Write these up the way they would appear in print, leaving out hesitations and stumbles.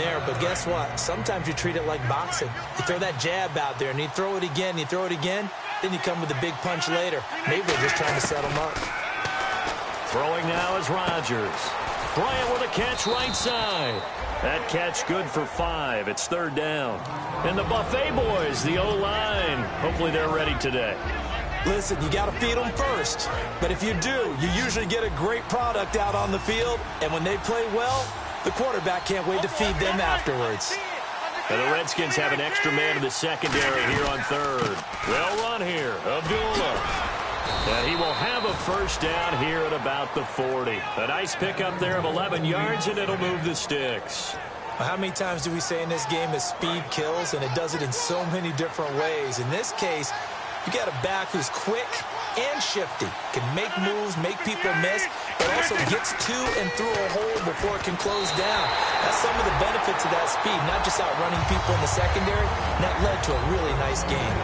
there, but guess what? Sometimes you treat it like boxing. You throw that jab out there, and you throw it again, then you come with a big punch later. Maybe they're just trying to set him up. Throwing now is Rodgers. Bryant with a catch right side. That catch good for 5. It's 3rd down. And the Buffet boys, the O-line, hopefully they're ready today. Listen, you got to feed them first. But if you do, you usually get a great product out on the field. And when they play well, the quarterback can't wait to feed them afterwards. And the Redskins have an extra man in the secondary here on 3rd. They'll run here. Abdullah. And he will have a 1st down here at about the 40. A nice pickup there of 11 yards, and it'll move the sticks. How many times do we say in this game that speed kills, and it does it in so many different ways? In this case, you got a back who's quick and shifty, can make moves, make people miss, but also gets to and through a hole before it can close down. That's some of the benefits of that speed, not just outrunning people in the secondary, and that led to a really nice game.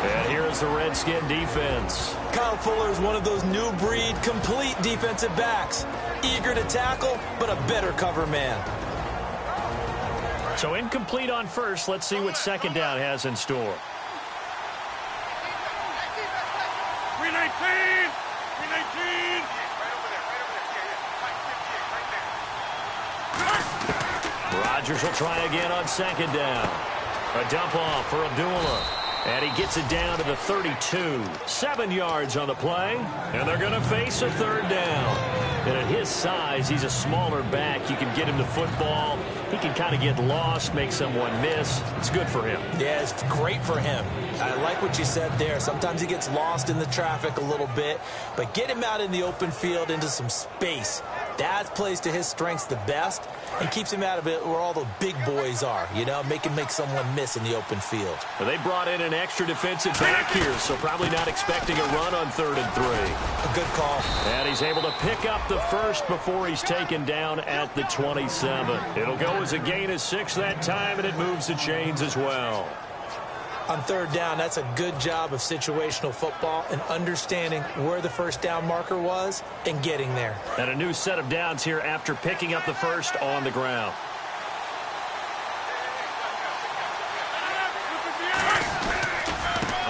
And here's the Redskin defense. Kyle Fuller is one of those new breed, complete defensive backs. Eager to tackle, but a better cover man. So incomplete on 1st. Let's see what 2nd down has in store. 319! 319! Rodgers will try again on 2nd down. A dump off for Abdullah. And he gets it down to the 32. 7 yards on the play. And they're going to face a 3rd down. And at his size, he's a smaller back. You can get him the football. He can kind of get lost, make someone miss. It's good for him. Yeah, it's great for him. I like what you said there. Sometimes he gets lost in the traffic a little bit. But get him out in the open field into some space. That plays to his strengths the best and keeps him out of it where all the big boys are, you know, make someone miss in the open field. Well, they brought in an extra defensive back here, so probably not expecting a run on 3rd and 3. A good call. And he's able to pick up the 1st before he's taken down at the 27. It'll go as a gain of 6 that time, and it moves the chains as well. On 3rd down, that's a good job of situational football and understanding where the 1st down marker was and getting there. And a new set of downs here after picking up the 1st on the ground.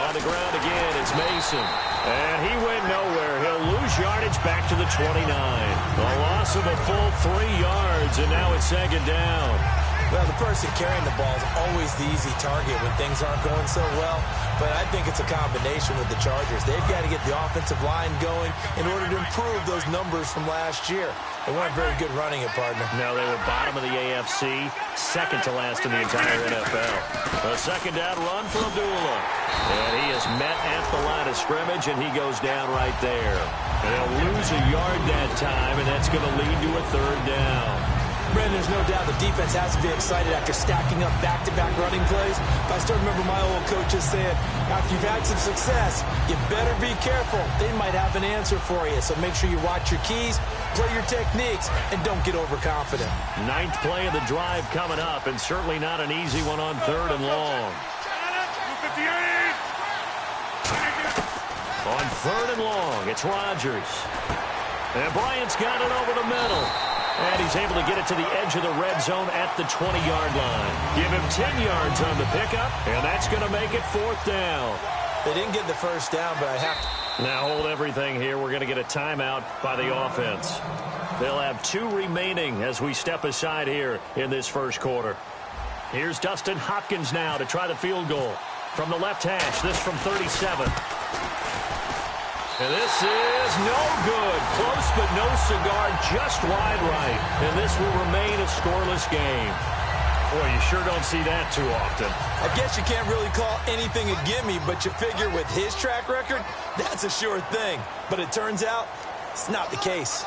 On the ground again, it's Mason. And he went nowhere. He'll lose yardage back to the 29. A loss of a full 3 yards, and now it's 2nd down. Well, the person carrying the ball is always the easy target when things aren't going so well. But I think it's a combination with the Chargers. They've got to get the offensive line going in order to improve those numbers from last year. They weren't very good running it, partner. No, they were bottom of the AFC, 2nd to last in the entire NFL. A 2nd down run for Abdullah. And he is met at the line of scrimmage, and he goes down right there. And he'll lose a yard that time, and that's going to lead to a 3rd down. Brandon, there's no doubt the defense has to be excited after stacking up back-to-back running plays. But I still remember my old coaches saying, after you've had some success, you better be careful. They might have an answer for you. So make sure you watch your keys, play your techniques, and don't get overconfident. 9th play of the drive coming up, and certainly not an easy one on 3rd and long. On 3rd and long, it's Rodgers. And Bryant's got it over the middle. And he's able to get it to the edge of the red zone at the 20-yard line. Give him 10 yards on the pickup, and that's going to make it 4th down. They didn't get the 1st down, but I have to. Now hold everything here. We're going to get a timeout by the offense. They'll have 2 remaining as we step aside here in this 1st quarter. Here's Dustin Hopkins now to try the field goal. From the left hash, this from 37. And this is no good. Close but no cigar, just wide right. And this will remain a scoreless game. Boy, you sure don't see that too often. I guess you can't really call anything a gimme, but you figure with his track record, that's a sure thing. But it turns out it's not the case.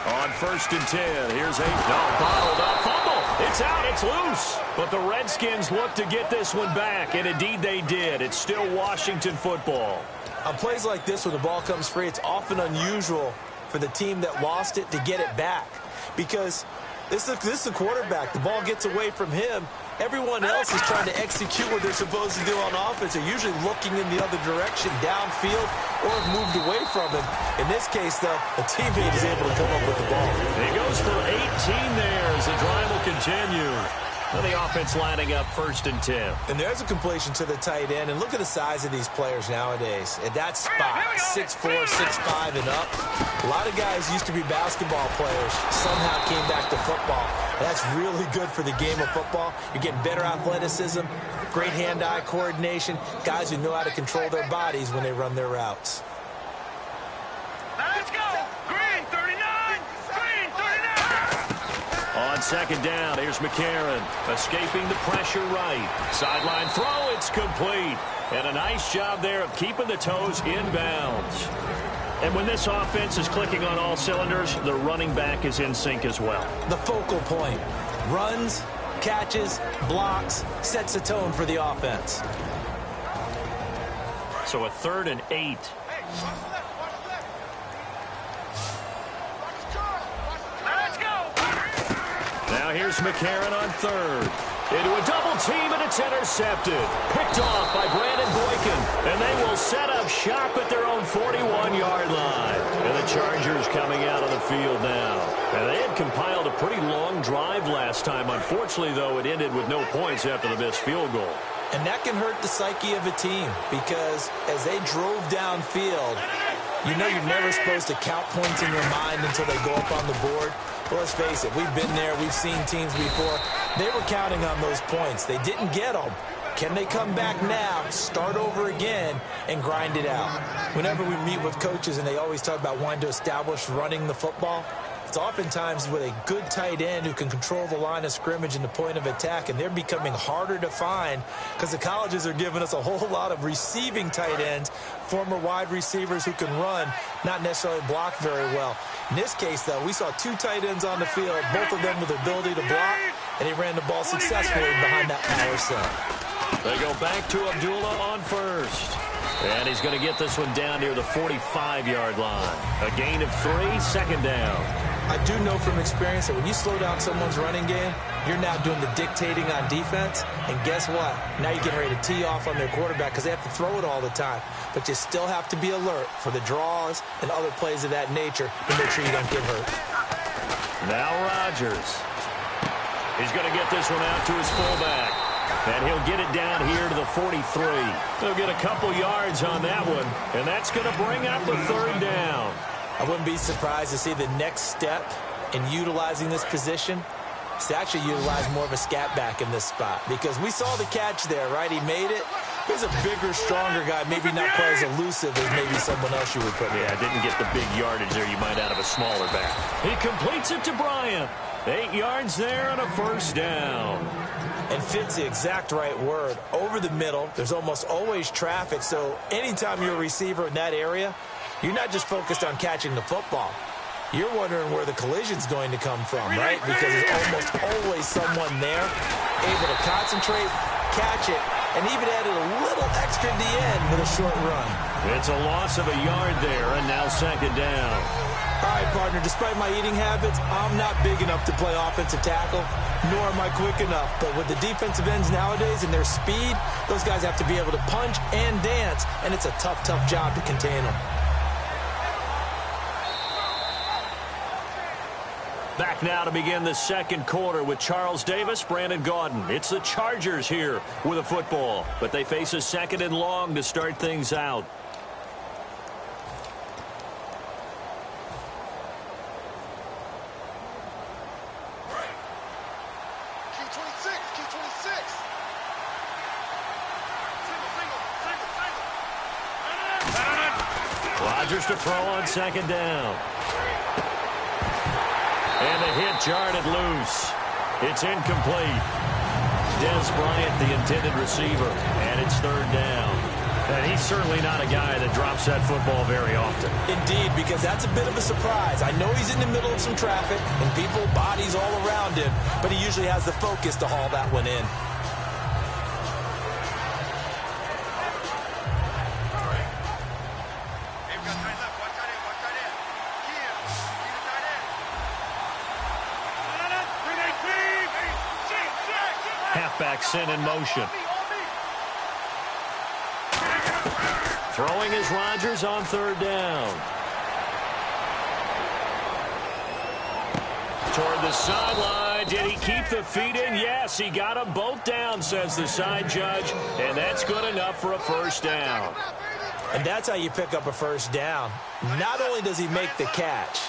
On 1st and 10, here's bottled up fumble. It's out, it's loose. But the Redskins look to get this one back, and indeed they did. It's still Washington football. On plays like this when the ball comes free, it's often unusual for the team that lost it to get it back. Because this is a quarterback. The ball gets away from him. Everyone else is trying to execute what they're supposed to do on offense. They're usually looking in the other direction, downfield, or have moved away from him. In this case, though, a teammate is able to come up with the ball. He goes for 18 continue. And the offense lining up 1st and 10. And there's a completion to the tight end. And look at the size of these players nowadays. At that spot, 6'4", 6'5", and up. A lot of guys used to be basketball players, somehow came back to football. That's really good for the game of football. You're getting better athleticism, great hand-eye coordination, guys who know how to control their bodies when they run their routes. Let's go! Green 39! Green 39! On 2nd down, here's McCarron. Escaping the pressure right. Sideline throw, it's complete. And a nice job there of keeping the toes in bounds. And when this offense is clicking on all cylinders, the running back is in sync as well. The focal point. Runs, catches, blocks, sets the tone for the offense. So a 3rd and 8. Let's go! Now here's McCarron on 3rd. Into a double team, and it's intercepted. Picked off by Brandon Boykin. And they will set up shop at their own 41-yard line. And the Chargers coming out on the field now. And they had compiled a pretty long drive last time. Unfortunately, though, it ended with no points after the missed field goal. And that can hurt the psyche of a team because as they drove downfield, you know you're never supposed to count points in your mind until they go up on the board. Well, let's face it, we've been there, we've seen teams before. They were counting on those points. They didn't get them. Can they come back now, start over again, and grind it out? Whenever we meet with coaches and they always talk about wanting to establish running the football, it's oftentimes with a good tight end who can control the line of scrimmage and the point of attack, and they're becoming harder to find because the colleges are giving us a whole lot of receiving tight ends, former wide receivers who can run, not necessarily block very well. In this case, though, we saw 2 tight ends on the field, both of them with the ability to block, and he ran the ball successfully behind that power set. They go back to Abdullah on 1st. And he's going to get this one down near the 45-yard line. A gain of 3, 2nd down. I do know from experience that when you slow down someone's running game, you're now doing the dictating on defense. And guess what? Now you're getting ready to tee off on their quarterback because they have to throw it all the time. But you still have to be alert for the draws and other plays of that nature to make sure you don't get hurt. Now Rodgers. He's going to get this one out to his fullback. And he'll get it down here to the 43. He'll get a couple yards on that one. And that's going to bring up the 3rd down. I wouldn't be surprised to see the next step in utilizing this position is to actually utilize more of a scat back in this spot. Because we saw the catch there, right? He made it. He's a bigger, stronger guy, maybe not quite as elusive as maybe someone else you would put there. Yeah, didn't get the big yardage there you might out of a smaller back. He completes it to Bryant. 8 yards there on a 1st down. And fits the exact right word. Over the middle, there's almost always traffic. So anytime you're a receiver in that area, you're not just focused on catching the football. You're wondering where the collision's going to come from, right? Because there's almost always someone there able to concentrate, catch it, and even added a little extra at the end with a short run. It's a loss of a yard there, and now 2nd down. All right, partner, despite my eating habits, I'm not big enough to play offensive tackle, nor am I quick enough. But with the defensive ends nowadays and their speed, those guys have to be able to punch and dance, and it's a tough, tough job to contain them. Back now to begin the 2nd quarter with Charles Davis, Brandon Gaudin. It's the Chargers here with a football, but they face a 2nd and long to start things out. Rodgers to throw on 2nd down. And the hit jarred it loose. It's incomplete. Dez Bryant, the intended receiver, and it's 3rd down. And he's certainly not a guy that drops that football very often. Indeed, because that's a bit of a surprise. I know he's in the middle of some traffic and people, bodies all around him, but he usually has the focus to haul that one in. Halfback sent in motion. Throwing is Rodgers on 3rd down. Toward the sideline, did he keep the feet in? Yes, he got them both down, says the side judge, and that's good enough for a first down. And that's how you pick up a first down. Not only does he make the catch,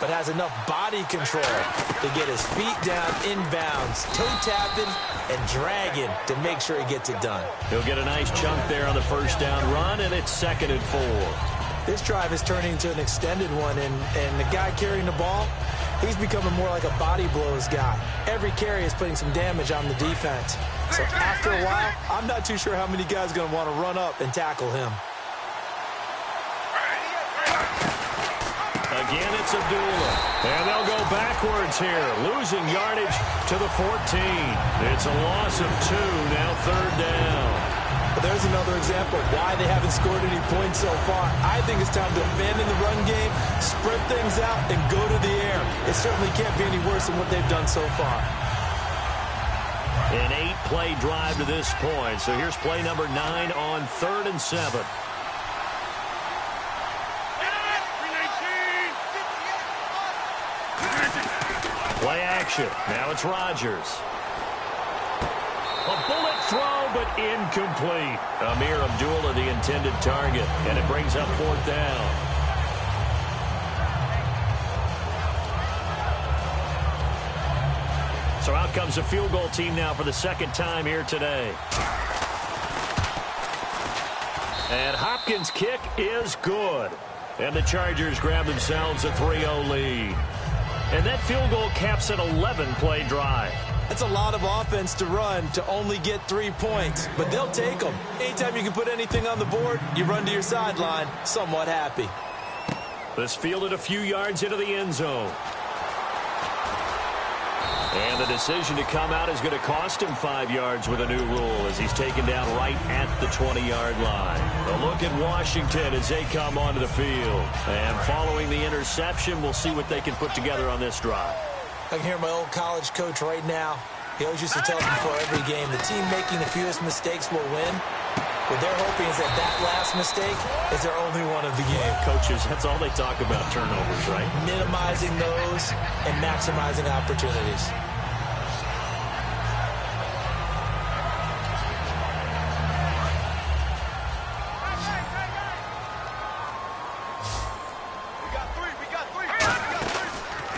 but has enough body control to get his feet down inbounds, toe-tapping and dragging to make sure he gets it done. He'll get a nice chunk there on the first down run, and it's 2nd and 4. This drive is turning into an extended one, and the guy carrying the ball, he's becoming more like a body blows guy. Every carry is putting some damage on the defense. So after a while, I'm not too sure how many guys are going to want to run up and tackle him. Again, it's Abdullah. And they'll go backwards here, losing yardage to the 14. It's a loss of 2, now 3rd down. But there's another example of why they haven't scored any points so far. I think it's time to abandon the run game, spread things out, and go to the air. It certainly can't be any worse than what they've done so far. An 8-play drive to this point. So here's play number 9 on 3rd and 7. Play action. Now it's Rodgers. A bullet throw, but incomplete. Amir Abdullah, the intended target, and it brings up 4th down. So out comes a field goal team now for the 2nd time here today. And Hopkins' kick is good. And the Chargers grab themselves a 3-0 lead. And that field goal caps an 11-play drive. That's a lot of offense to run to only get 3 points, but they'll take them. Anytime you can put anything on the board, you run to your sideline somewhat happy. This fielded a few yards into the end zone. And the decision to come out is going to cost him 5 yards with a new rule as he's taken down right at the 20-yard line. A look at Washington as they come onto the field. And following the interception, we'll see what they can put together on this drive. I can hear my old college coach right now. He always used to tell us before every game, the team making the fewest mistakes will win. What they're hoping is that that last mistake is their only one of the game. Coaches, that's all they talk about, turnovers, right? Minimizing those and maximizing opportunities.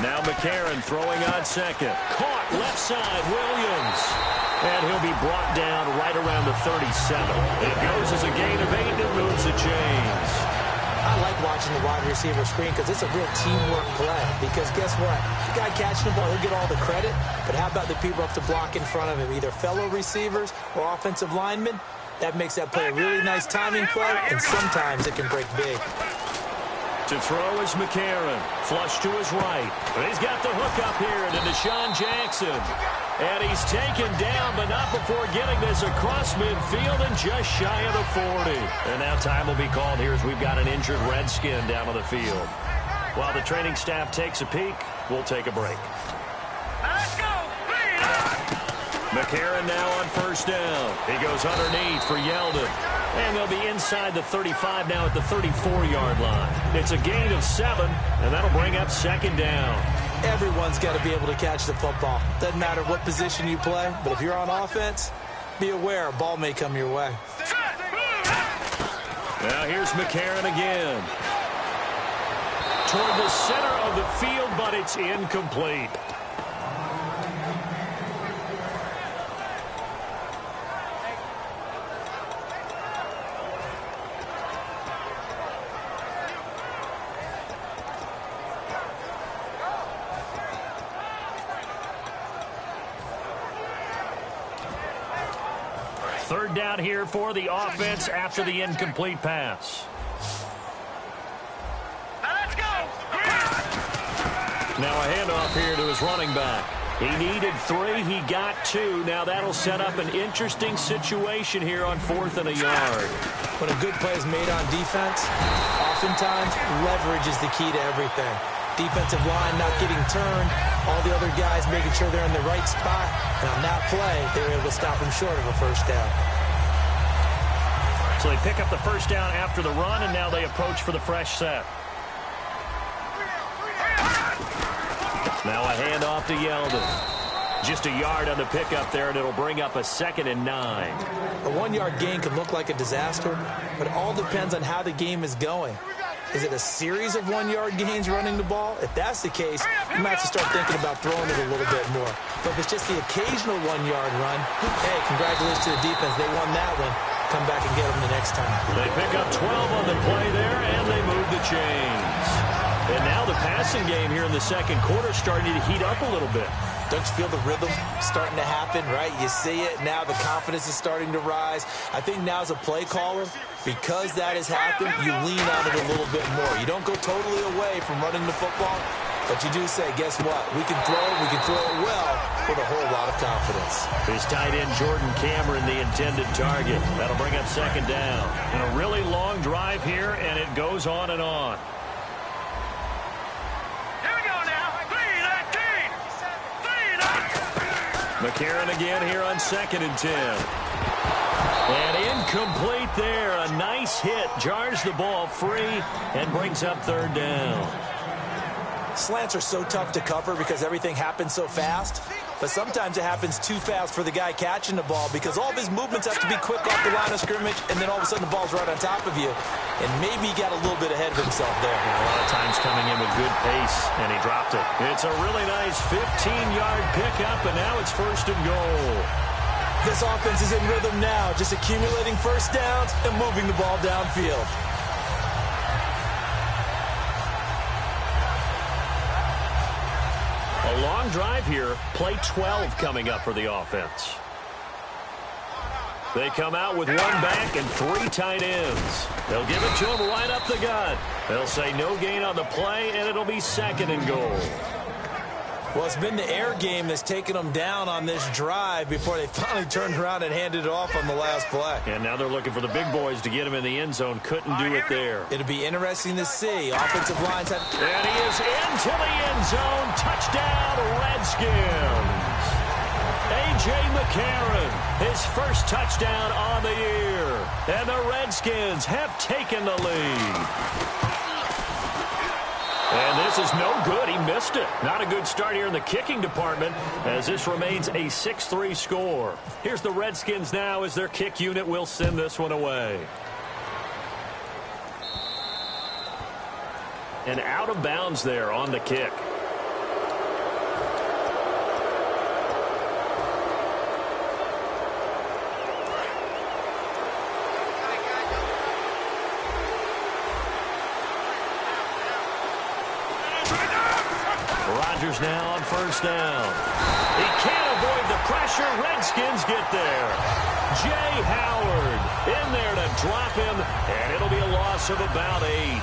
Now McCarron throwing on 2nd. Caught left side, Williams. And he'll be brought down right around the 37. It goes as a gain of 8 and moves the chains. I like watching the wide receiver screen because it's a real teamwork play. Because guess what? The guy catching the ball, he'll get all the credit. But how about the people up to block in front of him, either fellow receivers or offensive linemen? That makes that play a really nice timing play, and sometimes it can break big. To throw is McCarron. Flush to his right. But he's got the hook up here to Deshaun Jackson. And he's taken down, but not before getting this across midfield and just shy of the 40. And now time will be called here as we've got an injured Redskin down on the field. While the training staff takes a peek, we'll take a break. Let's go! McCarron now on 1st down. He goes underneath for Yeldon. And they'll be inside the 35 now at the 34-yard line. It's a gain of 7, and that'll bring up 2nd down. Everyone's got to be able to catch the football. Doesn't matter what position you play, but if you're on offense, be aware a ball may come your way. Now here's McCarron again. Toward the center of the field, but it's incomplete. Third down here for the offense after the incomplete pass. Let's go! Now a handoff here to his running back. He needed 3. He got 2. Now that'll set up an interesting situation here on 4th and a yard. When a good play is made on defense, oftentimes leverage is the key to everything. Defensive line not getting turned, all the other guys making sure they're in the right spot, and on that play, they were able to stop him short of a first down. So they pick up the first down after the run, and now they approach for the fresh set. Now a handoff to Yeldon. Just a yard on the pickup there, and it'll bring up a 2nd and 9. A 1-yard gain can look like a disaster, but it all depends on how the game is going. Is it a series of 1-yard gains running the ball? If that's the case, you might have to start thinking about throwing it a little bit more. But if it's just the occasional 1-yard run, hey, congratulations to the defense. They won that one. Come back and get them the next time. They pick up 12 on the play there, and they move the chains. And now the passing game here in the second quarter starting to heat up a little bit. Don't you feel the rhythm starting to happen, right? You see it now. The confidence is starting to rise. I think now as a play caller, because that has happened, you lean on it a little bit more. You don't go totally away from running the football, but you do say, guess what? We can throw it well with a whole lot of confidence. His tight end, Jordan Cameron, the intended target. That'll bring up 2nd down. And a really long drive here, and it goes on and on. McCarron again here on 2nd and 10. And incomplete there. A nice hit. Jars the ball free and brings up 3rd down. Slants are so tough to cover because everything happens so fast. But sometimes it happens too fast for the guy catching the ball because all of his movements have to be quick off the line of scrimmage, and then all of a sudden the ball's right on top of you. And maybe he got a little bit ahead of himself there. A lot of times coming in with good pace, and he dropped it. It's a really nice 15-yard pickup, and now it's 1st and goal. This offense is in rhythm now, just accumulating first downs and moving the ball downfield. A long drive here. Play 12 coming up for the offense. They come out with 1 back and 3 tight ends. They'll give it to him right up the gut. They'll say no gain on the play, and it'll be 2nd and goal. Well, it's been the air game that's taken them down on this drive before they finally turned around and handed it off on the last play. And now they're looking for the big boys to get him in the end zone. Couldn't do it there. It'll be interesting to see. Offensive lines have... And he is into the end zone. Touchdown, Redskins. A.J. McCarron, his first touchdown on the year. And the Redskins have taken the lead. And this is no good. He missed it. Not a good start here in the kicking department as this remains a 6-3 score. Here's the Redskins now as their kick unit will send this one away. And out of bounds there on the kick. Rodgers now on 1st down. He can't avoid the pressure. Redskins get there. Jay Howard in there to drop him, and it'll be a loss of about 8.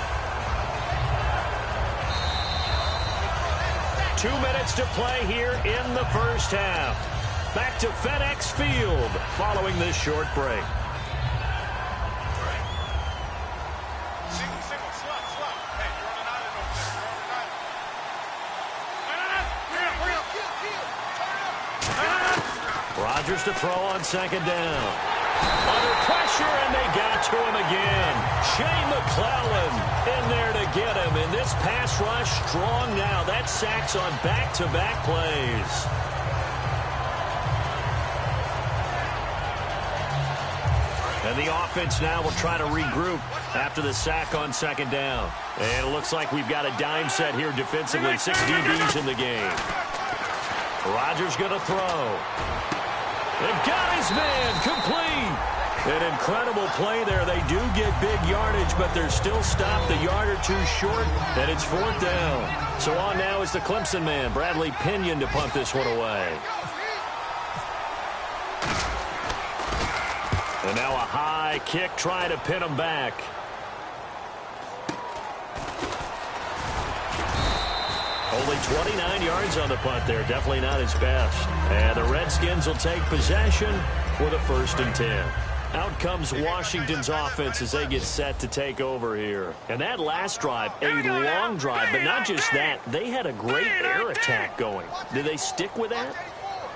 2 minutes to play here in the first half. Back to FedEx Field following this short break. Rodgers to throw on 2nd down. Under pressure, and they got to him again. Shane McClellan in there to get him. And this pass rush strong now. That sacks on back-to-back plays. And the offense now will try to regroup after the sack on 2nd down. And it looks like we've got a dime set here defensively. 6 DBs in the game. Rodgers going to throw. And got his man complete. An incredible play there. They do get big yardage, but they're still stopped a yard or 2 short, and it's 4th down. So on now is the Clemson man, Bradley Pinion, to punt this one away. And now a high kick trying to pin him back. Only 29 yards on the punt there. Definitely not his best. And the Redskins will take possession with a 1st and 10. Out comes Washington's offense as they get set to take over here. And that last drive, a long drive, but not just that. They had a great air attack going. Did they stick with that?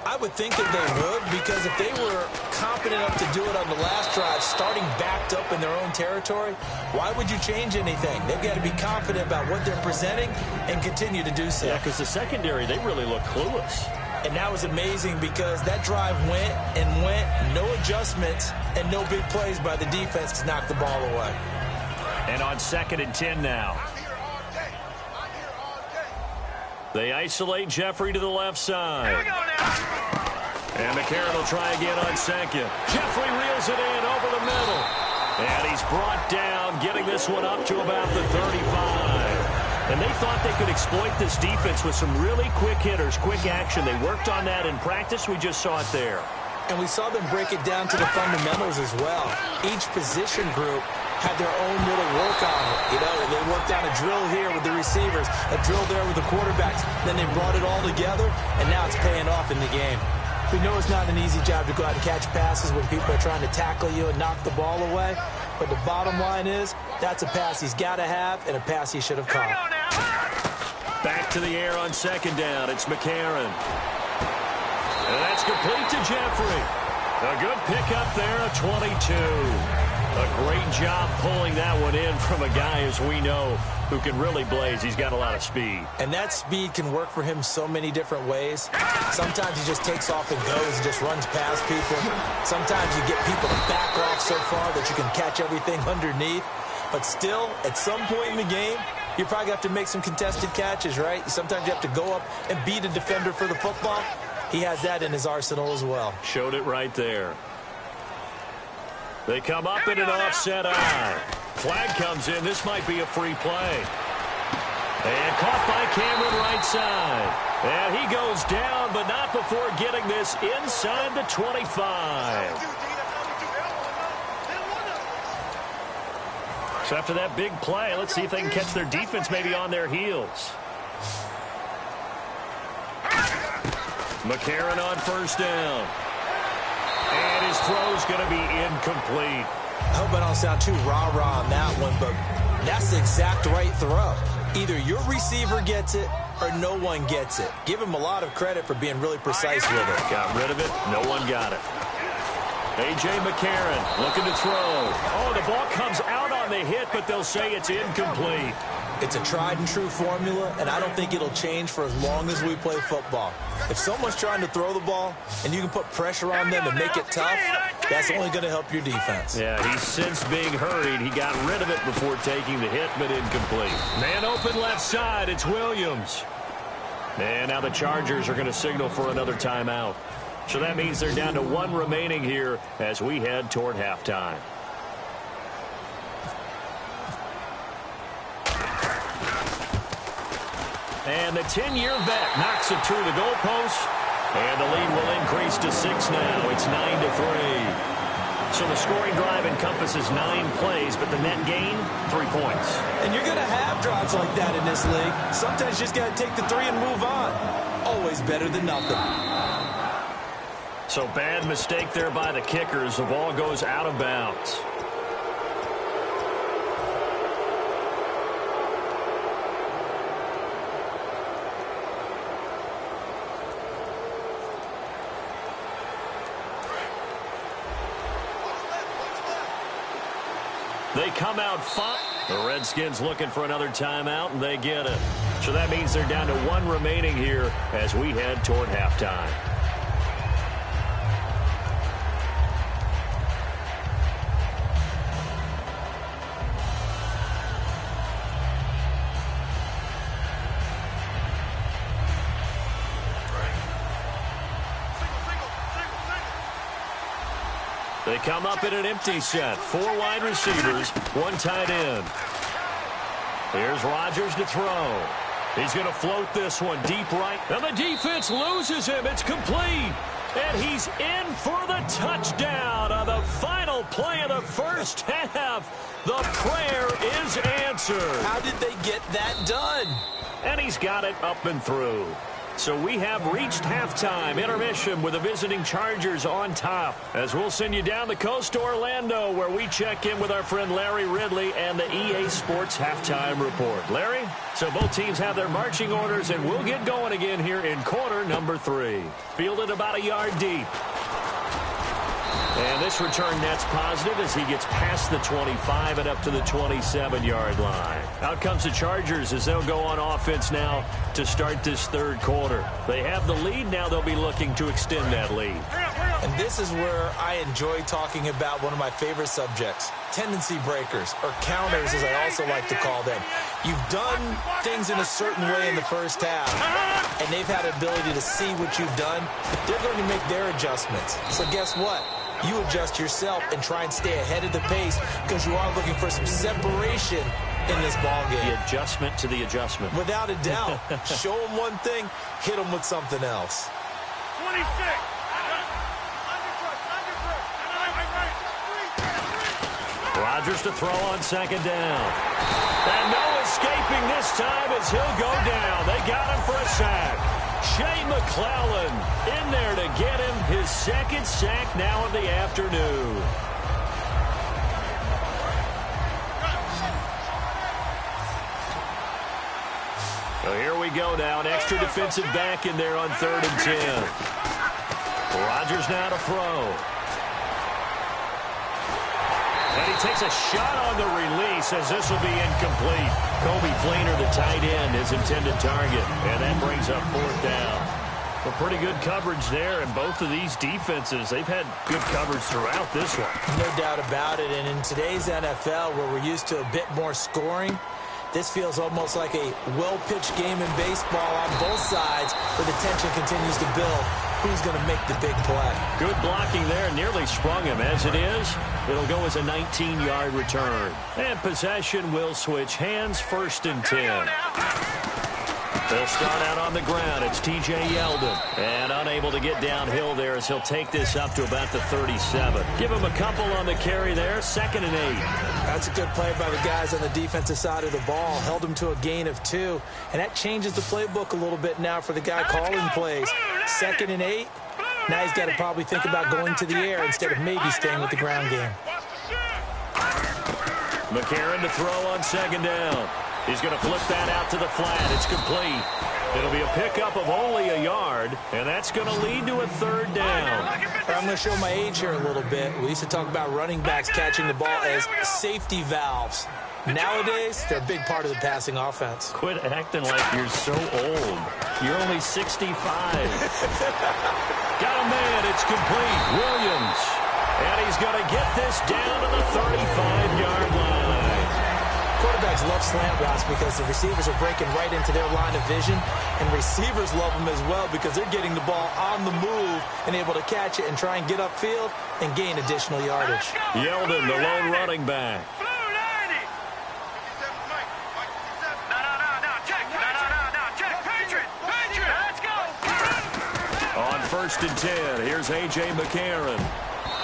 I would think that they would, because if they were confident enough to do it on the last drive, starting backed up in their own territory, why would you change anything? They've got to be confident about what they're presenting and continue to do so. Yeah, because the secondary, they really look clueless. And that was amazing because that drive went and went, no adjustments, and no big plays by the defense to knock the ball away. And on 2nd and 10 now. They isolate Jeffrey to the left side. Here we go now. And McCarron will try again on 2nd. Jeffrey reels it in over the middle. And he's brought down, getting this one up to about the 35. And they thought they could exploit this defense with some really quick hitters, quick action. They worked on that in practice. We just saw it there. And we saw them break it down to the fundamentals as well. Each position group had their own little work on it. You know, they worked out a drill here with the receivers, a drill there with the quarterbacks. Then they brought it all together, and now it's paying off in the game. We know it's not an easy job to go out and catch passes when people are trying to tackle you and knock the ball away. But the bottom line is, that's a pass he's got to have and a pass he should have caught. Back to the air on 2nd down. It's McCarron. And that's complete to Jeffrey. A good pickup there, a 22. A great job pulling that one in from a guy, as we know, who can really blaze. He's got a lot of speed. And that speed can work for him so many different ways. Sometimes he just takes off and goes and just runs past people. Sometimes you get people to back off so far that you can catch everything underneath. But still, at some point in the game, you probably have to make some contested catches, right? Sometimes you have to go up and beat a defender for the football. He has that in his arsenal as well. Showed it right there. They come up in an offset eye. Flag comes in. This might be a free play. And caught by Cameron right side. And he goes down, but not before getting this inside the 25. So after that big play, let's see if they can catch their defense maybe on their heels. McCarron on 1st down. And his throw's going to be incomplete. I hope I don't sound too rah-rah on that one, but that's the exact right throw. Either your receiver gets it or no one gets it. Give him a lot of credit for being really precise with it. Got rid of it. No one got it. A.J. McCarron looking to throw. Oh, the ball comes out on the hit, but they'll say it's incomplete. It's a tried-and-true formula, and I don't think it'll change for as long as we play football. If someone's trying to throw the ball and you can put pressure on them and make it tough, that's only going to help your defense. Yeah, he's since being hurried. He got rid of it before taking the hit, but incomplete. Man open left side. It's Williams. And now the Chargers are going to signal for another timeout. So that means they're down to 1 remaining here as we head toward halftime. And the 10-year vet knocks it through the goalpost. And the lead will increase to 6 now. It's 9-3. So the scoring drive encompasses 9 plays, but the net gain, 3 points. And you're going to have drives like that in this league. Sometimes you just got to take the 3 and move on. Always better than nothing. So bad mistake there by the kickers. The ball goes out of bounds. They come out 5. The Redskins looking for another timeout, and they get it. So that means they're down to 1 remaining here as we head toward halftime. They come up in an empty set. 4 wide receivers, 1 tight end. Here's Rodgers to throw. He's going to float this one deep right. And the defense loses him. It's complete. And he's in for the touchdown on the final play of the first half. The prayer is answered. How did they get that done? And he's got it up and through. So we have reached halftime intermission with the visiting Chargers on top. As we'll send you down the coast to Orlando, where we check in with our friend Larry Ridley and the EA Sports Halftime Report. Larry, so both teams have their marching orders, and we'll get going again here in quarter number 3. Fielded about a yard deep. And this return net's positive as he gets past the 25 and up to the 27-yard line. Out comes the Chargers as they'll go on offense now to start this third quarter. They have the lead. Now they'll be looking to extend that lead. And this is where I enjoy talking about one of my favorite subjects, tendency breakers, or counters as I also like to call them. You've done things in a certain way in the first half, and they've had the ability to see what you've done. They're going to make their adjustments. So guess what? You adjust yourself and try and stay ahead of the pace because you are looking for some separation in this ball game. The adjustment to the adjustment. Without a doubt. Show them one thing, hit them with something else. 26. Rodgers to throw on second down. And no escaping this time as he'll go down. They got him for a sack. Shea McClellan in there to get him his second sack now of the afternoon. So here we go now. An extra defensive back in there on 3rd and 10. Rodgers now to throw. And he takes a shot on the release as this will be incomplete. Kobe Fleener, the tight end, his intended target. And that brings up 4th down. Well, pretty good coverage there. And both of these defenses, they've had good coverage throughout this one. No doubt about it. And in today's NFL, where we're used to a bit more scoring, this feels almost like a well-pitched game in baseball on both sides where the tension continues to build. Who's going to make the big play? Good blocking there. Nearly sprung him. As it is, it'll go as a 19-yard return. And possession will switch hands. 1st and 10. They'll start out on the ground. It's T.J. Yeldon. And unable to get downhill there as he'll take this up to about the 37. Give him a couple on the carry there. 2nd and 8. That's a good play by the guys on the defensive side of the ball. Held him to a gain of 2. And that changes the playbook a little bit now for the guy calling plays. 2nd and 8. Now he's got to probably think about going to the air instead of maybe staying with the ground game. McCarron to throw on 2nd down. He's going to flip that out to the flat. It's complete. It'll be a pickup of only a yard, and that's going to lead to a 3rd down. I'm going to show my age here a little bit. We used to talk about running backs catching the ball as safety valves. Nowadays, they're a big part of the passing offense. Quit acting like you're so old. You're only 65. Got a man. It's complete. Williams. And he's going to get this down to the 35-yard line. Quarterbacks love slant routes because the receivers are breaking right into their line of vision, and receivers love them as well because they're getting the ball on the move and able to catch it and try and get upfield and gain additional yardage. Yeldon, the lone running back. On 1st and 10, here's A.J. McCarron.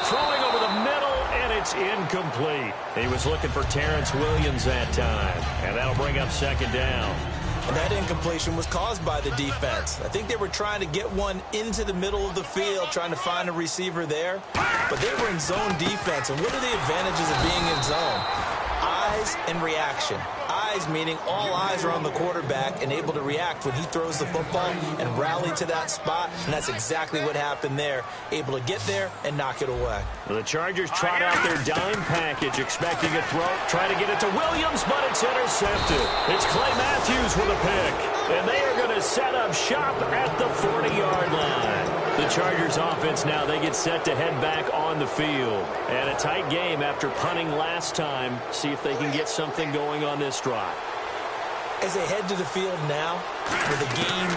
Throwing over the middle, and it's incomplete. He was looking for Terrence Williams that time, and that'll bring up 2nd down. And that incompletion was caused by the defense. I think they were trying to get one into the middle of the field, trying to find a receiver there, but they were in zone defense. And what are the advantages of being in zone? Eyes and reaction. Eyes meaning all eyes are on the quarterback and able to react when he throws the football and rally to that spot, and that's exactly what happened there. Able to get there and knock it away. Well, the Chargers trot out their dime package, expecting a throw. Try to get it to Williams, but it's intercepted. It's Clay Matthews with a pick, and they are going to set up shop at the 40-yard line. The Chargers offense now, they get set to head back on the field. And a tight game after punting last time. See if they can get something going on this drive. As they head to the field now, with the game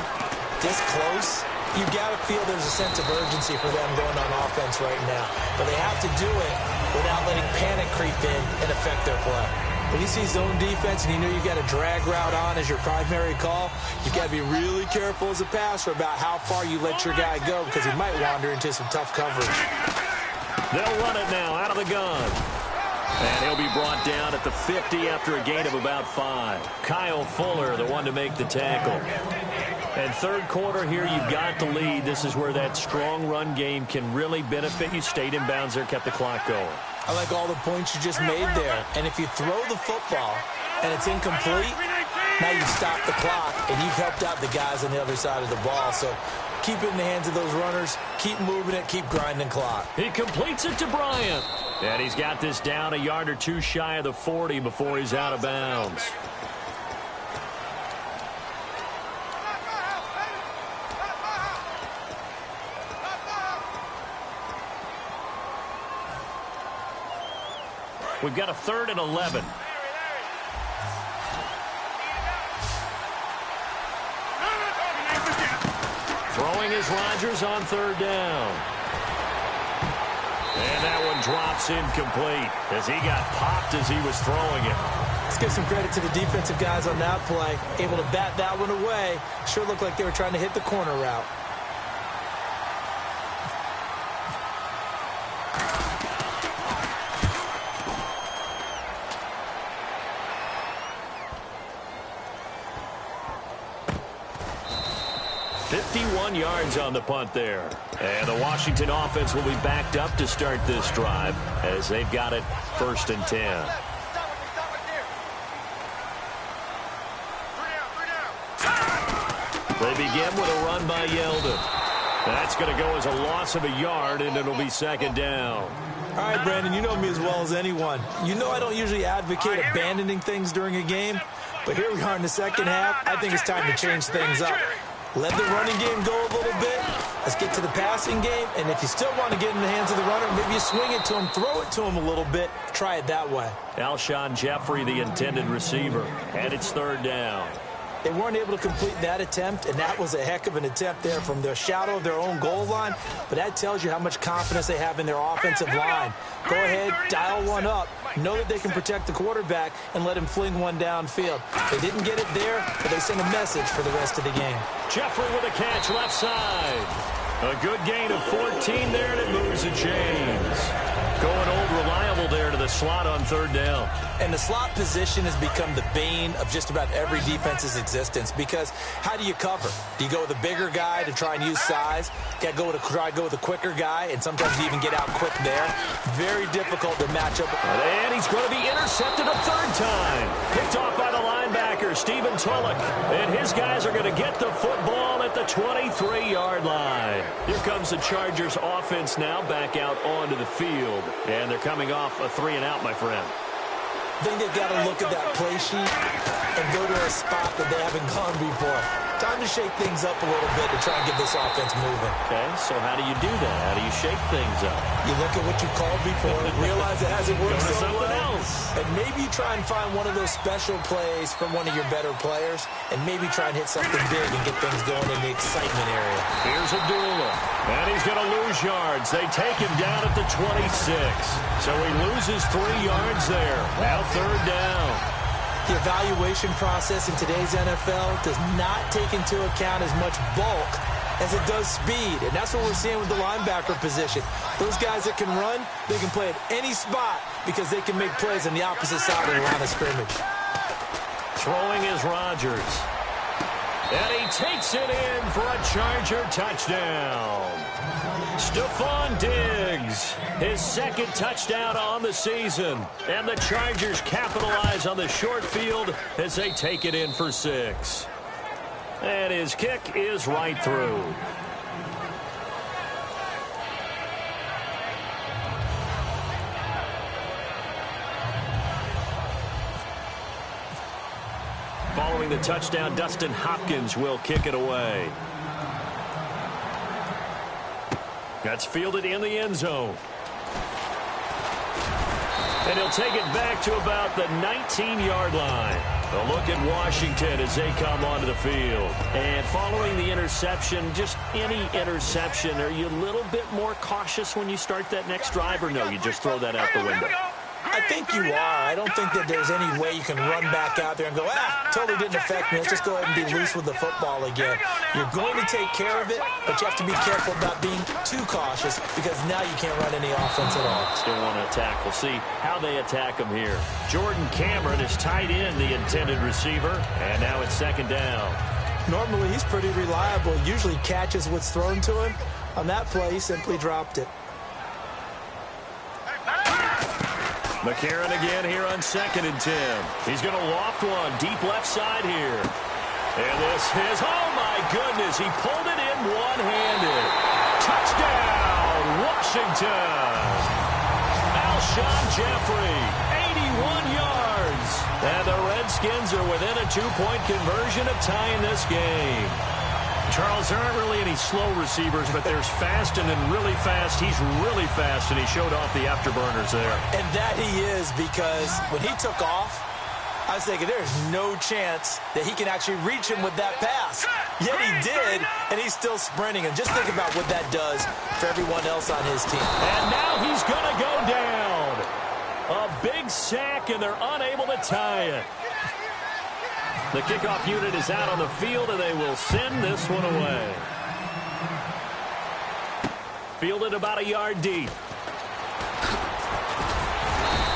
this close, you've got to feel there's a sense of urgency for them going on offense right now. But they have to do it without letting panic creep in and affect their play. When you see zone defense and you know you've got a drag route on as your primary call, you've got to be really careful as a passer about how far you let your guy go because he might wander into some tough coverage. They'll run it now out of the gun. And he'll be brought down at the 50 after a gain of about 5. Kyle Fuller, the one to make the tackle. And 3rd quarter here, you've got the lead. This is where that strong run game can really benefit you. Stayed in bounds there, kept the clock going. I like all the points you just made there. And if you throw the football and it's incomplete, now you've stopped the clock and you've helped out the guys on the other side of the ball. So keep it in the hands of those runners, keep moving it, keep grinding clock. He completes it to Bryant. And he's got this down a yard or two shy of the 40 before he's out of bounds. We've got a 3rd and 11. Throwing is Rodgers on 3rd down. And that one drops incomplete as he got popped as he was throwing it. Let's give some credit to the defensive guys on that play. Able to bat that one away. Sure looked like they were trying to hit the corner route. Yards on the punt there. And the Washington offense will be backed up to start this drive as they've got it 1st and 10. They begin with a run by Yeldon. That's going to go as a loss of a yard, and it'll be 2nd down. All right, Brandon, you know me as well as anyone. You know I don't usually advocate abandoning things during a game, but here we are in the second half. I think it's time to change things up. Let the running game go a little bit. Let's get to the passing game. And if you still want to get in the hands of the runner, maybe you swing it to him, throw it to him a little bit. Try it that way. Alshon Jeffrey, the intended receiver. And it's 3rd down. They weren't able to complete that attempt, and that was a heck of an attempt there from the shadow of their own goal line. But that tells you how much confidence they have in their offensive line. Go ahead, dial one up. Know that they can protect the quarterback and let him fling one downfield. They didn't get it there, but they sent a message for the rest of the game. Jeffrey with a catch left side. A good gain of 14 there, and it moves the chains. Going old reliable there to the slot on 3rd down. And the slot position has become the bane of just about every defense's existence because how do you cover? Do you go with a bigger guy to try and use size? You got to try to go with a quicker guy, and sometimes you even get out quick there. Very difficult to match up. And he's going to be intercepted a 3rd time. Picked off by the linebacker, Stephen Tulloch. And his guys are going to get the football at the 23-yard line. Here comes the Chargers offense now back out onto the field. And they're coming off a 3-and-out, my friend. I think they've got to look at that play sheet and go to a spot that they haven't gone before. Time to shake things up a little bit to try and get this offense moving. Okay, so how do you do that? How do you shake things up? You look at what you called before, realize it hasn't worked so something well, else. and maybe you try and find one of those special plays from one of your better players, and maybe try and hit something big and get things going in the excitement area. Here's Abdullah, and he's going to lose yards. They take him down at the 26, so he loses 3 yards there. Now 3rd down. The evaluation process in today's NFL does not take into account as much bulk as it does speed, and that's what we're seeing with the linebacker position. Those guys that can run, they can play at any spot because they can make plays on the opposite side of the line of scrimmage. Throwing is Rodgers, and he takes it in for a Charger touchdown. Stephon Diggs, his 2nd touchdown on the season. And the Chargers capitalize on the short field as they take it in for 6. And his kick is right through. Following the touchdown, Dustin Hopkins will kick it away. That's fielded in the end zone. And he'll take it back to about the 19-yard line. A look at Washington as they come onto the field. And following the interception, just any interception, are you a little bit more cautious when you start that next drive, or no, you just throw that out the window? I think you are. I don't think that there's any way you can run back out there and go, totally didn't affect me. Let's just go ahead and be loose with the football again. You're going to take care of it, but you have to be careful about being too cautious because now you can't run any offense at all. Still want to attack. We'll see how they attack him here. Jordan Cameron is tight end, the intended receiver, and now it's 2nd down. Normally, he's pretty reliable. Usually catches what's thrown to him. On that play, he simply dropped it. McCarron again here on 2nd and 10. He's going to loft one deep left side here. And this is, oh my goodness, he pulled it in one-handed. Touchdown, Washington. Alshon Jeffrey, 81 yards. And the Redskins are within a two-point conversion of tying this game. Charles, there aren't really any slow receivers, but there's fast and then really fast. He's really fast, and he showed off the afterburners there. And that he is, because when he took off, I was thinking there's no chance that he can actually reach him with that pass. Yet he did, and he's still sprinting. And just think about what that does for everyone else on his team. And now he's going to go down. A big sack, and they're unable to tie it. The kickoff unit is out on the field, and they will send this one away. Fielded about a yard deep.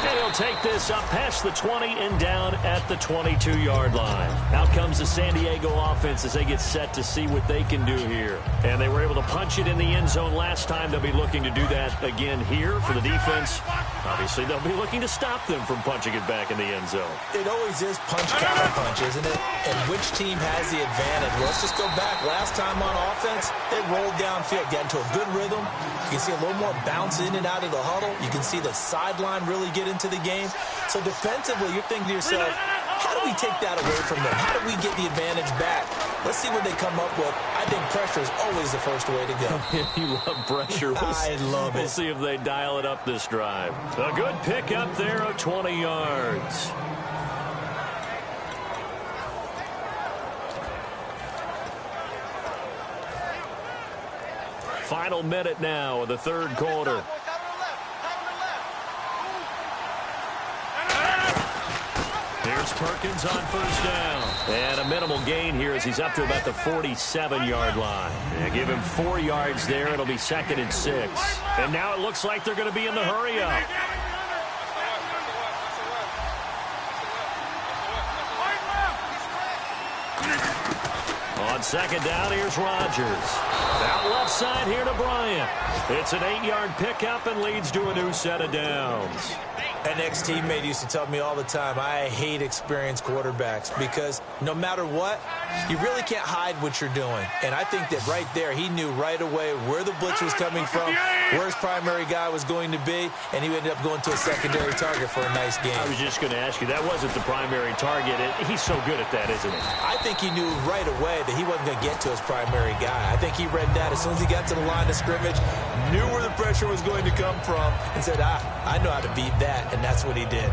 And he'll take this up past the 20 and down at the 22-yard line. Out comes the San Diego offense as they get set to see what they can do here. And they were able to punch it in the end zone last time. They'll be looking to do that again here for the defense. Obviously, they'll be looking to stop them from punching it back in the end zone. It always is punch-counter-punch, isn't it? And which team has the advantage? Well, let's just go back. Last time on offense, they rolled downfield, got into a good rhythm. You can see a little more bounce in and out of the huddle. You can see the sideline really get into the game. So defensively, you're thinking to yourself, how do we take that away from them? How do we get the advantage back? Let's see what they come up with. I think pressure is always the first way to go. You love pressure. I love it. We'll see if they dial it up this drive. A good pick up there of 20 yards. Final minute now of the third quarter. Here's Perkins on first down. And a minimal gain here as he's up to about the 47-yard line. And give him 4 yards there. It'll be 2nd and 6. And now it looks like they're going to be in the hurry-up. On second down, here's Rodgers. Out left side here to Bryant. It's an 8-yard pickup and leads to a new set of downs. An ex-teammate used to tell me all the time, I hate experienced quarterbacks because no matter what, you really can't hide what you're doing. And I think that right there, he knew right away where the blitz was coming from, where his primary guy was going to be, and he ended up going to a secondary target for a nice game. I was just going to ask you, that wasn't the primary target. He's so good at that, isn't he? I think he knew right away that he wasn't going to get to his primary guy. I think he read that as soon as he got to the line of scrimmage, knew where the pressure was going to come from, and said, I know how to beat that. And that's what he did.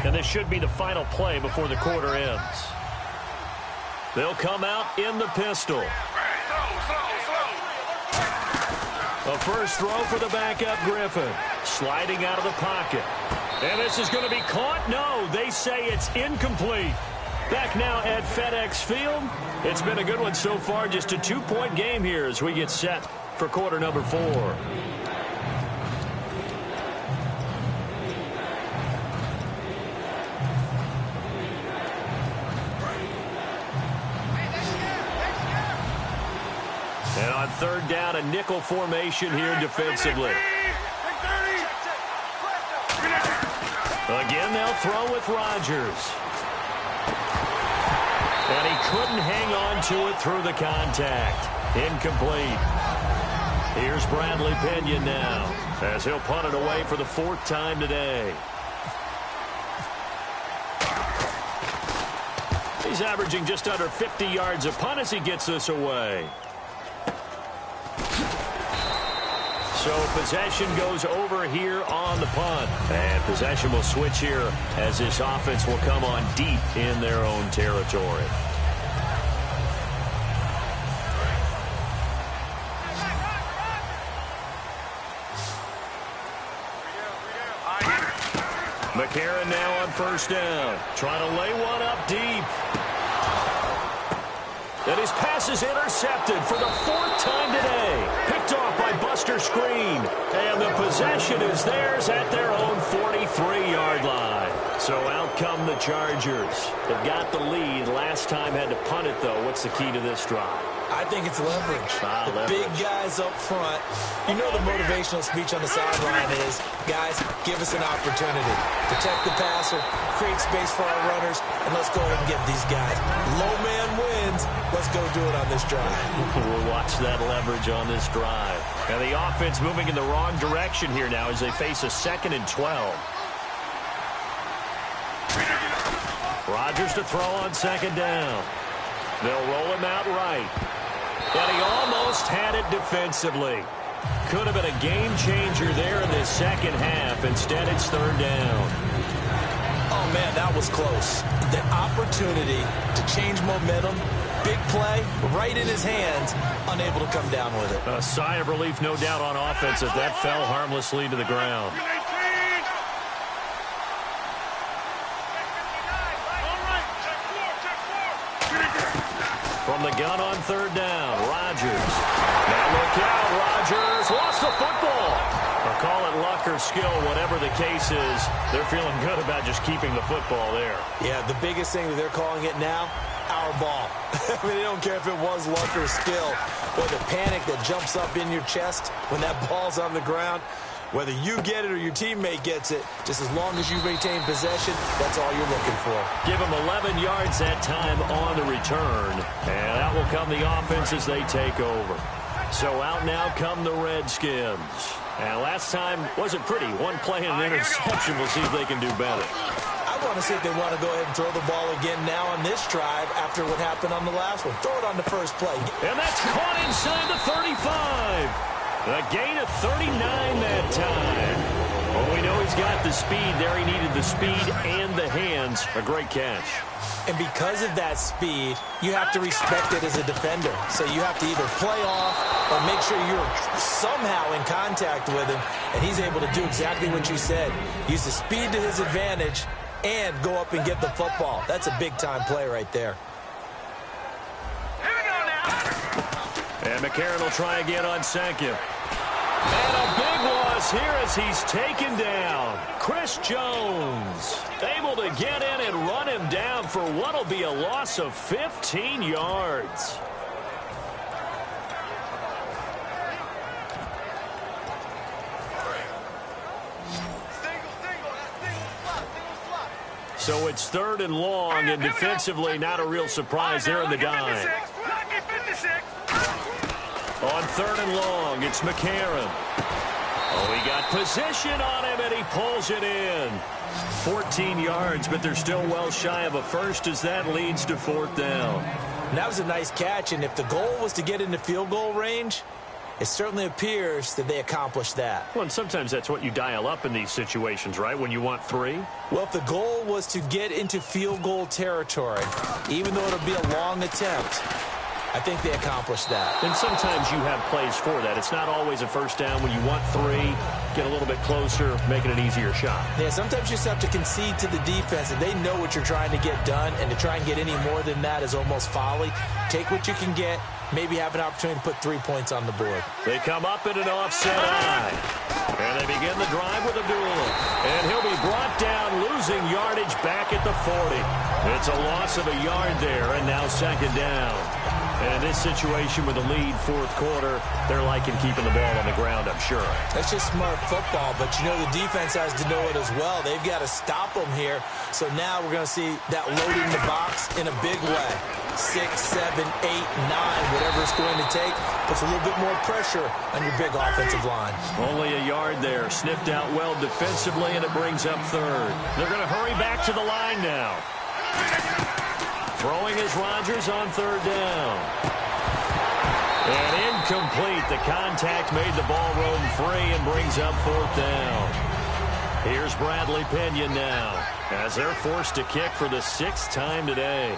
And this should be the final play before the quarter ends. They'll come out in the pistol. A first throw for the backup Griffin. Sliding out of the pocket. And this is going to be caught? No, they say it's incomplete. Back now at FedEx Field. It's been a good one so far. Just a 2-point game here as we get set for quarter number 4. And on third down, a nickel formation here defensively. Again, they'll throw with Rodgers. And he couldn't hang on to it through the contact. Incomplete. Here's Bradley Pinion now as he'll punt it away for the 4th time today. He's averaging just under 50 yards a punt as he gets this away. So possession goes over here on the punt. And possession will switch here as this offense will come on deep in their own territory. McCarron now on first down. Trying to lay one up deep. And his pass is intercepted for the 4th time today. Picked off by Buster Screen. And the possession is theirs at their own 43-yard line. So out come the Chargers. They've got the lead. Last time had to punt it, though. What's the key to this drive? I think it's leverage. The big guys up front. You know the motivational speech on the sideline is, guys, give us an opportunity. Protect the passer, create space for our runners, and let's go ahead and get these guys. Low man wins. Let's go do it on this drive. We'll watch that leverage on this drive. And the offense moving in the wrong direction here now as they face a 2nd and 12. Rodgers to throw on 2nd down. They'll roll him out right. And he almost had it defensively. Could have been a game changer there in this second half. Instead, it's 3rd down. Oh, man, that was close. The opportunity to change momentum, big play, right in his hands, unable to come down with it. A sigh of relief, no doubt, on offense as that fell harmlessly to the ground. From the gun on 3rd down, Rodgers. Now look out, Rodgers lost the football. Or call it luck or skill, whatever the case is, they're feeling good about just keeping the football there. Yeah, the biggest thing that they're calling it now, our ball. I mean, they don't care if it was luck or skill. Boy, the panic that jumps up in your chest when that ball's on the ground, whether you get it or your teammate gets it, just as long as you retain possession, that's all you're looking for. Give them 11 yards that time on the return. And that will come the offense as they take over. So out now come the Redskins. And last time wasn't pretty. One play and an interception. We'll see if they can do better. I want to see if they want to go ahead and throw the ball again now on this drive after what happened on the last one. Throw it on the first play. And that's caught inside the 35. A gain of 39 that time. Well, we know he's got the speed there. He needed the speed and the hands. A great catch. And because of that speed, you have to respect it as a defender. So you have to either play off or make sure you're somehow in contact with him. And he's able to do exactly what you said. Use the speed to his advantage and go up and get the football. That's a big-time play right there. Here we go now. And McCarron will try again on 2nd. And a big loss here as he's taken down. Chris Jones able to get in and run him down for what will be a loss of 15 yards. So it's 3rd and long, and defensively not a real surprise there in the dime. On 3rd and long, it's McCarron. Oh, he got position on him, and he pulls it in. 14 yards, but they're still well shy of a first as that leads to 4th down. And that was a nice catch, and if the goal was to get into field goal range, it certainly appears that they accomplished that. Well, and sometimes that's what you dial up in these situations, right, when you want 3? Well, if the goal was to get into field goal territory, even though it'll be a long attempt, I think they accomplished that. And sometimes you have plays for that. It's not always a first down when you want 3, get a little bit closer, making an easier shot. Yeah, sometimes you just have to concede to the defense, and they know what you're trying to get done, and to try and get any more than that is almost folly. Take what you can get, maybe have an opportunity to put 3 points on the board. They come up in an offset eye. And they begin the drive with a duel. And he'll be brought down, losing yardage back at the 40. It's a loss of a yard there, and now 2nd down. And in this situation with the lead 4th quarter, they're liking keeping the ball on the ground, I'm sure. That's just smart football, but you know the defense has to know it as well. They've got to stop them here. So now we're going to see that loading the box in a big way. 6, 7, 8, 9, whatever it's going to take, puts a little bit more pressure on your big offensive line. Only a yard there, sniffed out well defensively, and it brings up 3rd. They're going to hurry back to the line now. Throwing is Rodgers on 3rd down. And incomplete. The contact made the ball roam free and brings up 4th down. Here's Bradley Pinion now as they're forced to kick for the 6th time today.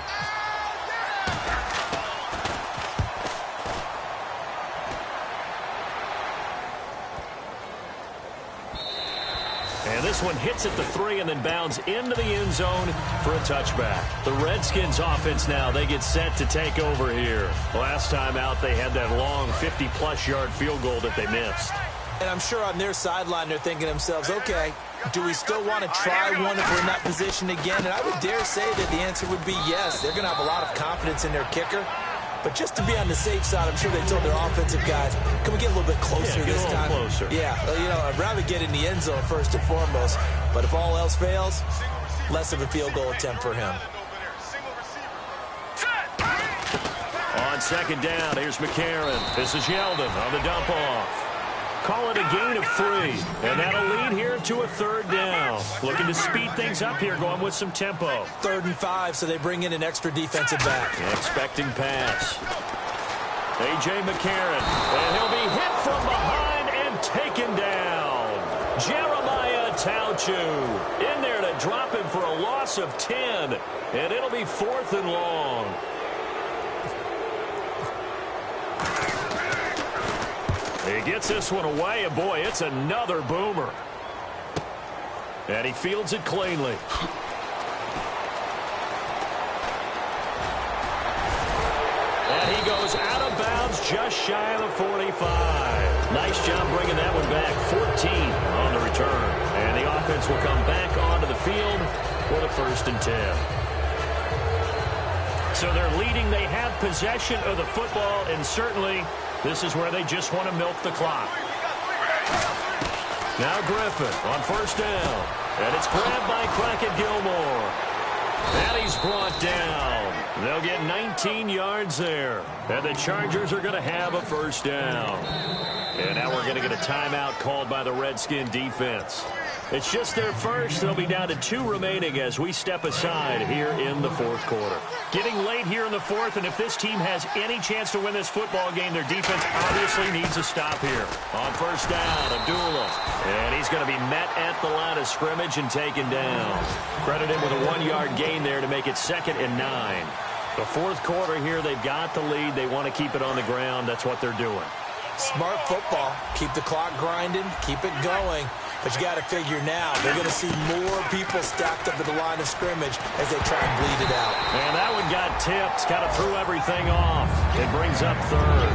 And this one hits at the 3 and then bounds into the end zone for a touchback. The Redskins offense now, they get set to take over here. Last time out, they had that long 50-plus yard field goal that they missed. And I'm sure on their sideline they're thinking to themselves, okay, do we still want to try one if we're in that position again? And I would dare say that the answer would be yes. They're going to have a lot of confidence in their kicker. But just to be on the safe side, I'm sure they told their offensive guys, can we get a little bit closer this time? Closer. Yeah, you know, I'd rather get in the end zone first and foremost. But if all else fails, less of a field goal attempt for him. On second down, here's McCarron. This is Yeldon on the dump off. Call it a gain of 3, and that'll lead here to a third down. Looking to speed things up here, going with some tempo. 3rd and 5, so they bring in an extra defensive back. Expecting pass. A.J. McCarron, and he'll be hit from behind and taken down. Jeremiah Tauchu in there to drop him for a loss of 10, and it'll be 4th and long. He gets this one away, and boy, it's another boomer. And he fields it cleanly. And he goes out of bounds just shy of the 45. Nice job bringing that one back. 14 on the return. And the offense will come back onto the field for the 1st and 10. So they're leading. They have possession of the football, and certainly this is where they just want to milk the clock. Now Griffin on 1st down. And it's grabbed by Crockett Gilmore. And he's brought down. They'll get 19 yards there. And the Chargers are going to have a 1st down. And now we're going to get a timeout called by the Redskin defense. It's just their first. They'll be down to 2 remaining as we step aside here in the 4th quarter. Getting late here in the 4th, and if this team has any chance to win this football game, their defense obviously needs a stop here. On 1st down, Abdullah. And he's going to be met at the line of scrimmage and taken down. Credit him with a 1-yard gain there to make it 2nd and 9. The 4th quarter here, they've got the lead. They want to keep it on the ground. That's what they're doing. Smart football. Keep the clock grinding. Keep it going. But you got to figure now, they're going to see more people stacked up at the line of scrimmage as they try and bleed it out. And that one got tipped. Kind of threw everything off. It brings up 3rd.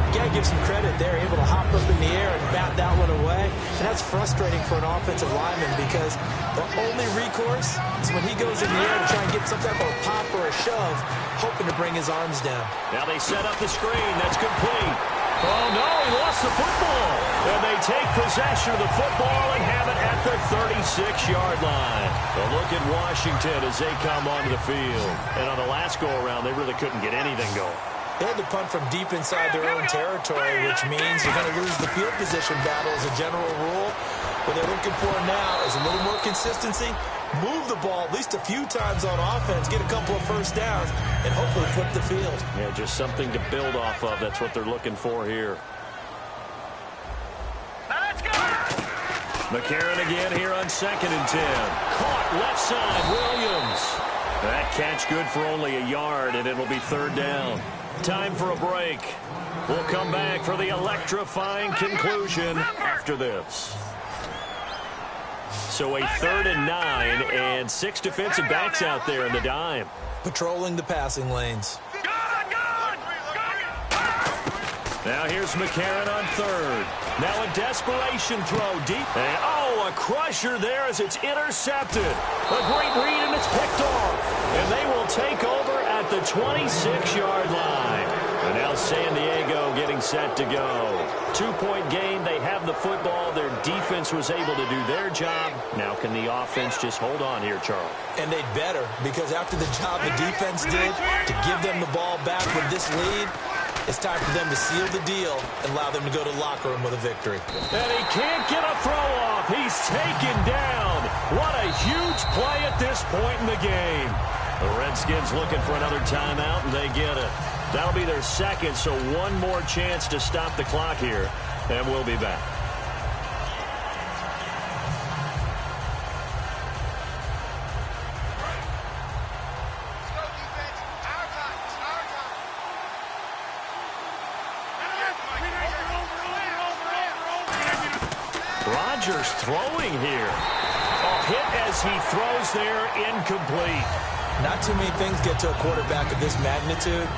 You got to give some credit. They're able to hop up in the air and bat that one away. And that's frustrating for an offensive lineman because the only recourse is when he goes in the air to try and get some type of a pop or a shove, hoping to bring his arms down. Now they set up the screen. That's complete. Oh, no, he lost the football. And they take possession of the football and have it at the 36-yard line. A look at Washington as they come onto the field. And on the last go-around, they really couldn't get anything going. They had to punt from deep inside their own territory, which means you're going to lose the field position battle as a general rule. What they're looking for now is a little more consistency, move the ball at least a few times on offense, get a couple of 1st downs, and hopefully flip the field. Yeah, just something to build off of. That's what they're looking for here. Let's go! McCarron again here on 2nd and 10. Caught left side, Williams. That catch good for only a yard, and it'll be 3rd down. Time for a break. We'll come back for the electrifying conclusion after this. So a 3rd and 9 and 6 defensive backs out there in the dime. Patrolling the passing lanes. Now here's McCarron on 3rd. Now a desperation throw deep. And, oh, a crusher there as it's intercepted. A great read, and it's picked off. And they will take over at the 26-yard line. And now San Diego getting set to go. 2-point game. They have the football. Their defense was able to do their job. Now can the offense just hold on here, Charles? And they'd better, because after the job the defense did to give them the ball back with this lead, it's time for them to seal the deal and allow them to go to the locker room with a victory. And he can't get a throw off. He's taken down. What a huge play at this point in the game. The Redskins looking for another timeout, and they get it. That'll be their 2nd, so one more chance to stop the clock here, and we'll be back. Rodgers throwing here. A hit as he throws there, incomplete. Not too many things get to a quarterback of this magnitude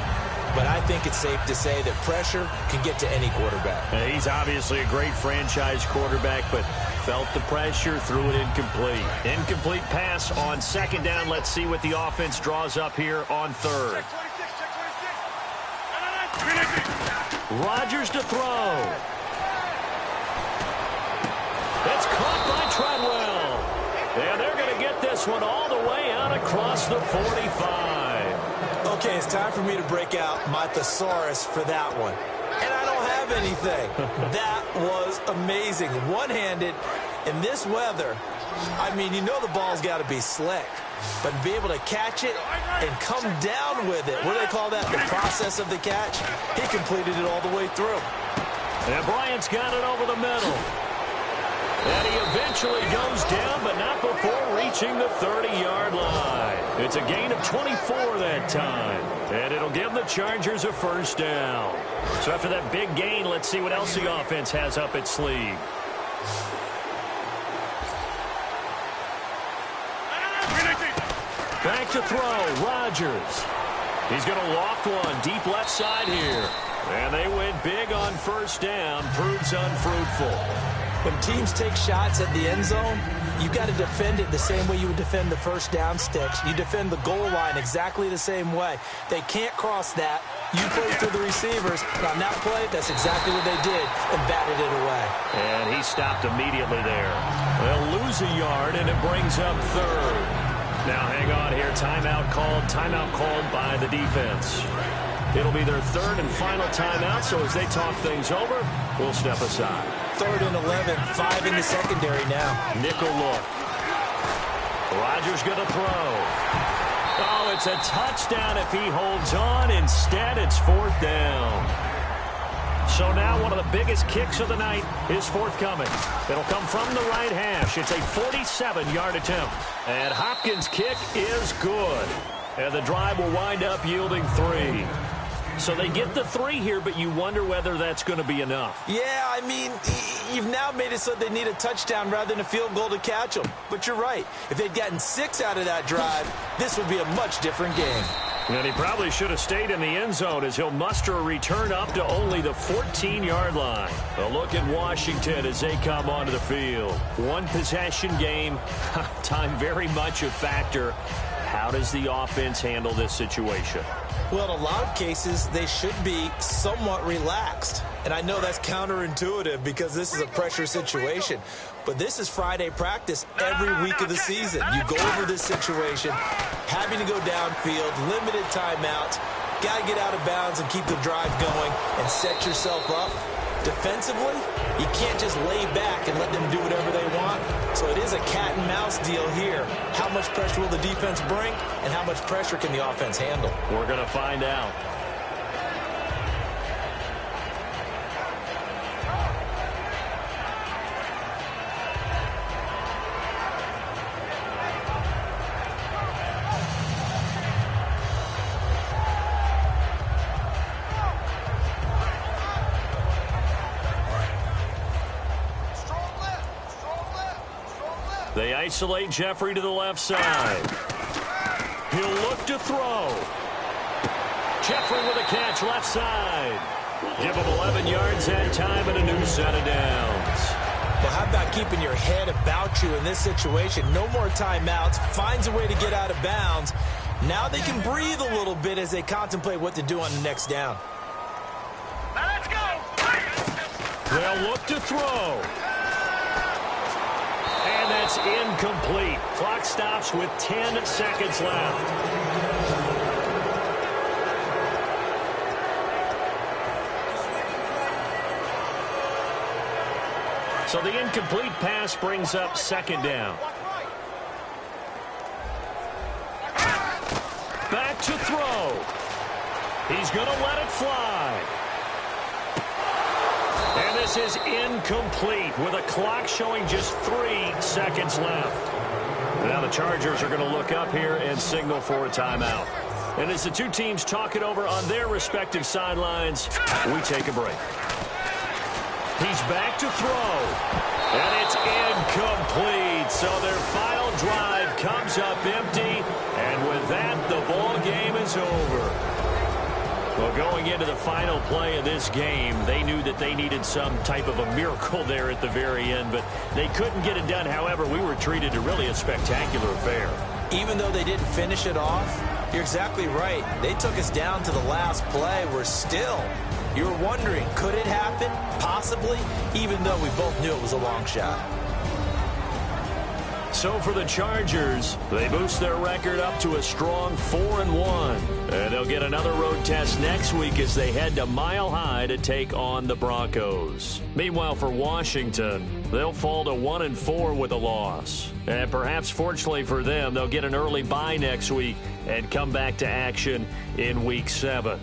but I think it's safe to say that pressure can get to any quarterback. He's obviously a great franchise quarterback, but felt the pressure, threw it incomplete. Incomplete pass on second down. Let's see what the offense draws up here on third. Rodgers to throw. It's caught by Treadwell. And they're going to get this one all the way out across the 45. Okay, it's time for me to break out my thesaurus for that one. And I don't have anything. That was amazing. One-handed in this weather. I mean, you know the ball's got to be slick. But to be able to catch it and come down with it, what do they call that? The process of the catch? He completed it all the way through. And Bryant's got it over the middle. And he eventually goes down, but not before reaching the 30-yard line. It's a gain of 24 that time. And it'll give the Chargers a first down. So after that big gain, let's see what else the offense has up its sleeve. Back to throw, Rodgers. He's going to loft one deep left side here. And they went big on first down. Proves unfruitful. When teams take shots at the end zone, you've got to defend it the same way you would defend the first down sticks. You defend the goal line exactly the same way. They can't cross that. You play through the receivers. On that play, that's exactly what they did and batted it away. And he stopped immediately there. They'll lose a yard, and it brings up third. Now hang on here. Timeout called by the defense. It'll be their third and final timeout, so as they talk things over, we'll step aside. 3rd and 11, 5 in the secondary now. Nickel look. Rodgers going to throw. Oh, it's a touchdown if he holds on. Instead, it's 4th down. So now one of the biggest kicks of the night is forthcoming. It'll come from the right hash. It's a 47-yard attempt. And Hopkins' kick is good. And the drive will wind up yielding 3. So they get the 3 here, but you wonder whether that's going to be enough. Yeah, I mean, you've now made it so they need a touchdown rather than a field goal to catch them. But you're right. If they'd gotten 6 out of that drive, this would be a much different game. And he probably should have stayed in the end zone as he'll muster a return up to only the 14-yard line. A look at Washington as they come onto the field. One possession game, time very much a factor. How does the offense handle this situation? Well, in a lot of cases, they should be somewhat relaxed. And I know that's counterintuitive because this is a pressure situation. But this is Friday practice every week of the season. You go over this situation, having to go downfield, limited timeouts, got to get out of bounds and keep the drive going and set yourself up. Defensively, you can't just lay back and let them do whatever they want. So it is a cat and mouse deal here. How much pressure will the defense bring and how much pressure can the offense handle? We're going to find out. They isolate Jeffrey to the left side. He'll look to throw. Jeffrey with a catch left side. Give him 11 yards that time and a new set of downs. Well, how about keeping your head about you in this situation? No more timeouts. Finds a way to get out of bounds. Now they can breathe a little bit as they contemplate what to do on the next down. Now let's go. They'll look to throw. And that's incomplete. Clock stops with 10 seconds left. So the incomplete pass brings up 2nd down. Back to throw. He's going to let it fly. And this is incomplete with a clock showing just 3 seconds left. Now the Chargers are going to look up here and signal for a timeout. And as the two teams talk it over on their respective sidelines, we take a break. He's back to throw. And it's incomplete. So their final drive comes up empty. And with that, the ball game is over. Well, going into the final play of this game, they knew that they needed some type of a miracle there at the very end, but they couldn't get it done. However, we were treated to really a spectacular affair. Even though they didn't finish it off, you're exactly right. They took us down to the last play. We're still, you were wondering, could it happen? Possibly, even though we both knew it was a long shot. So for the Chargers, they boost their record up to a strong 4-1. And they'll get another road test next week as they head to Mile High to take on the Broncos. Meanwhile, for Washington, they'll fall to 1-4 with a loss. And perhaps fortunately for them, they'll get an early bye next week and come back to action in Week 7.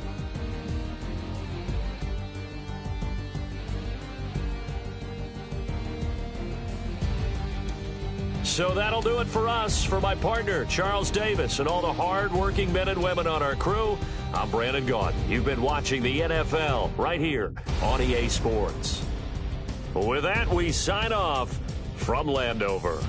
So that'll do it for us. For my partner, Charles Davis, and all the hard-working men and women on our crew, I'm Brandon Gaudin. You've been watching the NFL right here on EA Sports. With that, we sign off from Landover.